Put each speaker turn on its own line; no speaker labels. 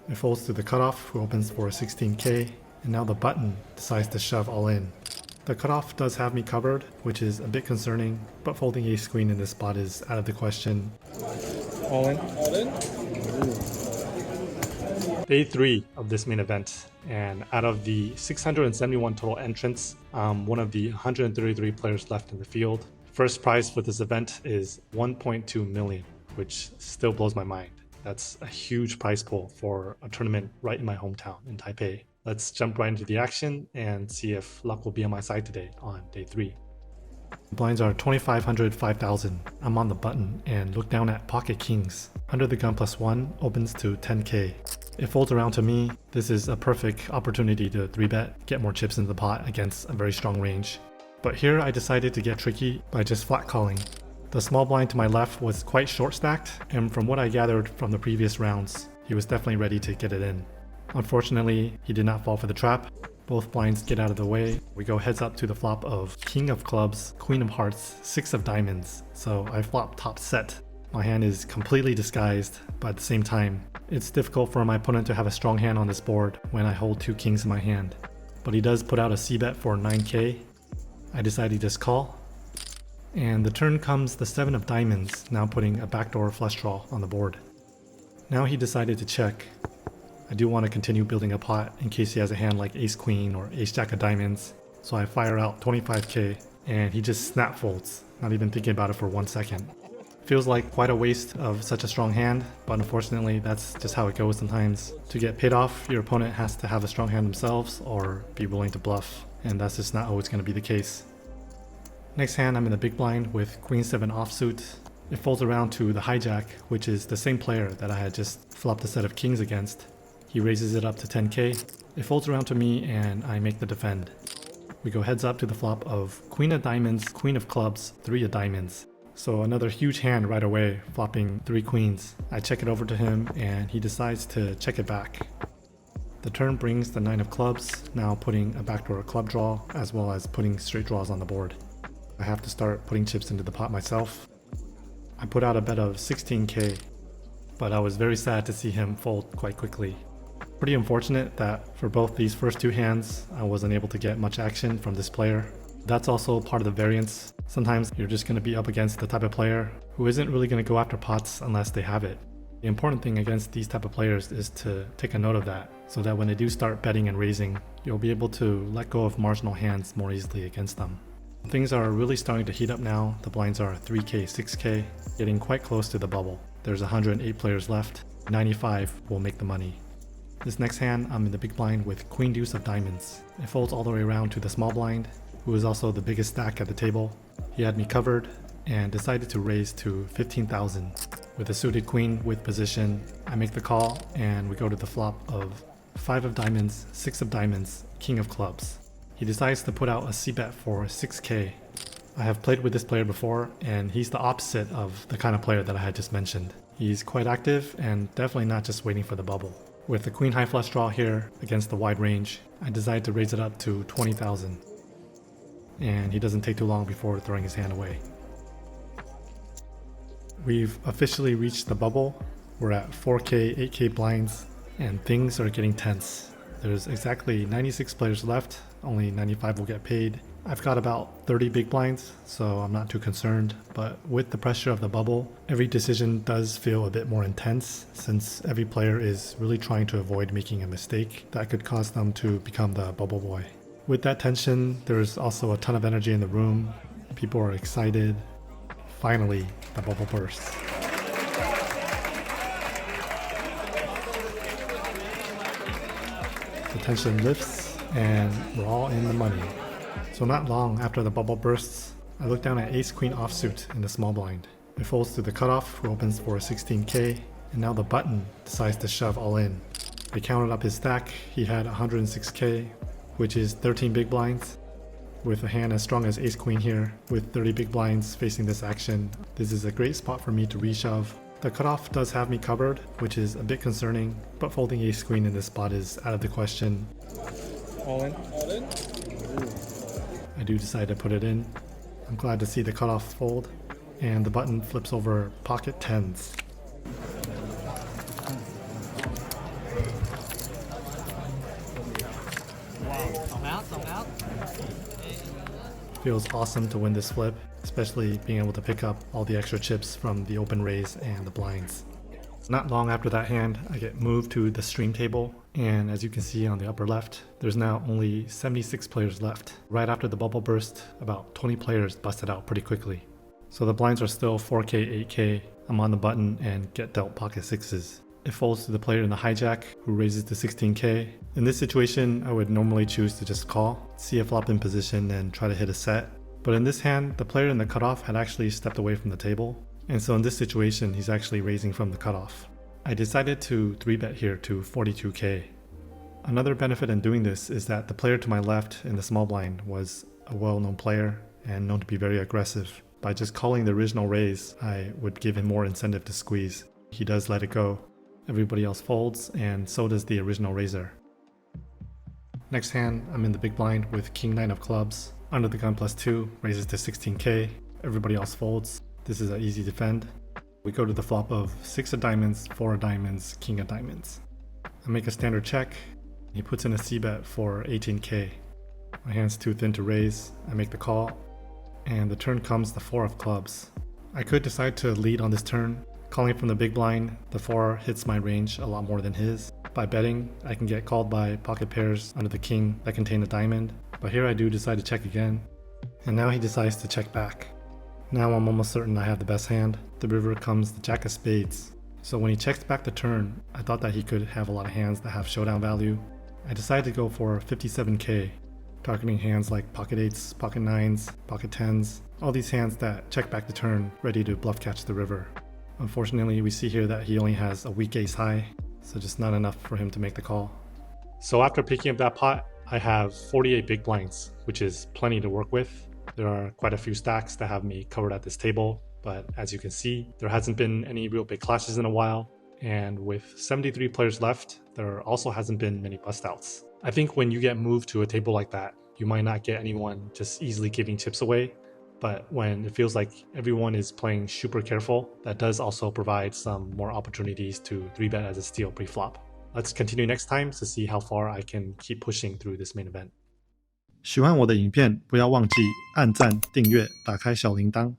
It folds to the cutoff, who opens for 16k, and now the button decides to shove all in. The cutoff does have me covered, which is a bit concerning, but folding ace queen in this spot is out of the question. All in?
All in?
Day 3 of this main event, and out of the 671 total entrants, I'm one of the 133 players left in the field. First prize for this event is 1.2 million, which still blows my mind. That's a huge prize pool for a tournament right in my hometown in Taipei. Let's jump right into the action and see if luck will be on my side today on day 3. Blinds are 2,500, 5,000. I'm on the button and look down at pocket kings. Under the gun +1 opens to 10k. It folds around to me. This is a perfect opportunity to 3-bet, get more chips in the pot against a very strong range. But here I decided to get tricky by just flat calling. The small blind to my left was quite short stacked, and from what I gathered from the previous rounds, he was definitely ready to get it in. Unfortunately, he did not fall for the trap. Both blinds get out of the way. We go heads up to the flop of king of clubs, queen of hearts, 6 of diamonds. So I flop top set. My hand is completely disguised, but at the same time, it's difficult for my opponent to have a strong hand on this board when I hold 2 kings in my hand. But he does put out a c-bet for 9k. I decide to just call. And the turn comes the 7 of diamonds, now putting a backdoor flush draw on the board. Now he decided to check. I do want to continue building a pot in case he has a hand like ace queen or ace jack of diamonds, so I fire out 25k and he just snap folds, not even thinking about it for 1 second. Feels like quite a waste of such a strong hand, but unfortunately that's just how it goes sometimes. To get paid off, your opponent has to have a strong hand themselves or be willing to bluff, and that's just not always going to be the case. Next hand, I'm in the big blind with queen 7 offsuit. It folds around to the hijack, which is the same player that I had just flopped a set of kings against. He raises it up to 10k. It folds around to me and I make the defend. We go heads up to the flop of queen of diamonds, queen of clubs, 3 of diamonds. So another huge hand right away, flopping 3 queens. I check it over to him and he decides to check it back. The turn brings the 9 of clubs, now putting a backdoor club draw as well as putting straight draws on the board. I have to start putting chips into the pot myself. I put out a bet of 16k, but I was very sad to see him fold quite quickly. Pretty unfortunate that for both these first 2 hands, I wasn't able to get much action from this player. That's also part of the variance. Sometimes you're just going to be up against the type of player who isn't really going to go after pots unless they have it. The important thing against these type of players is to take a note of that, so that when they do start betting and raising, you'll be able to let go of marginal hands more easily against them. Things are really starting to heat up now. The blinds are 3k, 6k, getting quite close to the bubble. There's 108 players left, 95 will make the money. This next hand, I'm in the big blind with queen deuce of diamonds. It folds all the way around to the small blind, who is also the biggest stack at the table. He had me covered and decided to raise to 15,000. With a suited queen with position, I make the call and we go to the flop of 5 of diamonds, 6 of diamonds, king of clubs. He decides to put out a c-bet for 6k. I have played with this player before and he's the opposite of the kind of player that I had just mentioned. He's quite active and definitely not just waiting for the bubble. With the queen high flush draw here against the wide range, I decided to raise it up to 20,000. And he doesn't take too long before throwing his hand away. We've officially reached the bubble. We're at 4k, 8k blinds, and things are getting tense. There's exactly 96 players left, only 95 will get paid. I've got about 30 big blinds, so I'm not too concerned, but with the pressure of the bubble, every decision does feel a bit more intense since every player is really trying to avoid making a mistake that could cause them to become the bubble boy. With that tension, there's also a ton of energy in the room. People are excited. Finally, the bubble bursts. The tension lifts and we're all in the money. So not long after the bubble bursts, I look down at ace queen offsuit in the small blind. It folds to the cutoff, who opens for 16k, and now the button decides to shove all in. I counted up his stack. He had 106k, which is 13 big blinds. With a hand as strong as ace queen here, with 30 big blinds facing this action, this is a great spot for me to reshove. The cutoff does have me covered, which is a bit concerning, but folding ace queen in this spot is out of the question.
All in? All in?
I do decide to put it in. I'm glad to see the cutoff fold, and the button flips over pocket tens. Feels awesome to win this flip, especially being able to pick up all the extra chips from the open raise and the blinds. Not long after that hand, I get moved to the stream table, and as you can see on the upper left, there's now only 76 players left. Right after the bubble burst, about 20 players busted out pretty quickly. So the blinds are still 4K, 8K. I'm on the button and get dealt pocket sixes. It folds to the player in the hijack, who raises to 16K. In this situation, I would normally choose to just call, see a flop in position, and try to hit a set. But in this hand, the player in the cutoff had actually stepped away from the table, and so in this situation, he's actually raising from the cutoff. I decided to 3-bet here to 42K. Another benefit in doing this is that the player to my left in the small blind was a well-known player and known to be very aggressive. By just calling the original raise, I would give him more incentive to squeeze. He does let it go. Everybody else folds, and so does the original raiser. Next hand, I'm in the big blind with King 9 of clubs. Under the gun +2, raises to 16K. Everybody else folds. This is an easy defend. We go to the flop of 6 of diamonds, 4 of diamonds, King of diamonds. I make a standard check. He puts in a c-bet for 18K. My hand's too thin to raise. I make the call, and the turn comes the 4 of clubs. I could decide to lead on this turn. Calling from the big blind, the 4 hits my range a lot more than his. By betting, I can get called by pocket pairs under the king that contain a diamond, but here I do decide to check again. And now he decides to check back. Now I'm almost certain I have the best hand. The river comes the jack of spades. So when he checks back the turn, I thought that he could have a lot of hands that have showdown value. I decided to go for 57K, targeting hands like pocket 8s, pocket 9s, pocket 10s, all these hands that check back the turn, ready to bluff catch the river. Unfortunately, we see here that he only has a weak ace high, so just not enough for him to make the call. So after picking up that pot, I have 48 big blinds, which is plenty to work with. There are quite a few stacks that have me covered at this table, but as you can see, there hasn't been any real big clashes in a while, and with 73 players left, there also hasn't been many bust outs. I think when you get moved to a table like that, you might not get anyone just easily giving chips away, but when it feels like everyone is playing super careful, that does also provide some more opportunities to 3-bet as a steal pre-flop. Let's continue next time to see how far I can keep pushing through this main event.
喜欢我的影片，不要忘记按赞、订阅、打开小铃铛。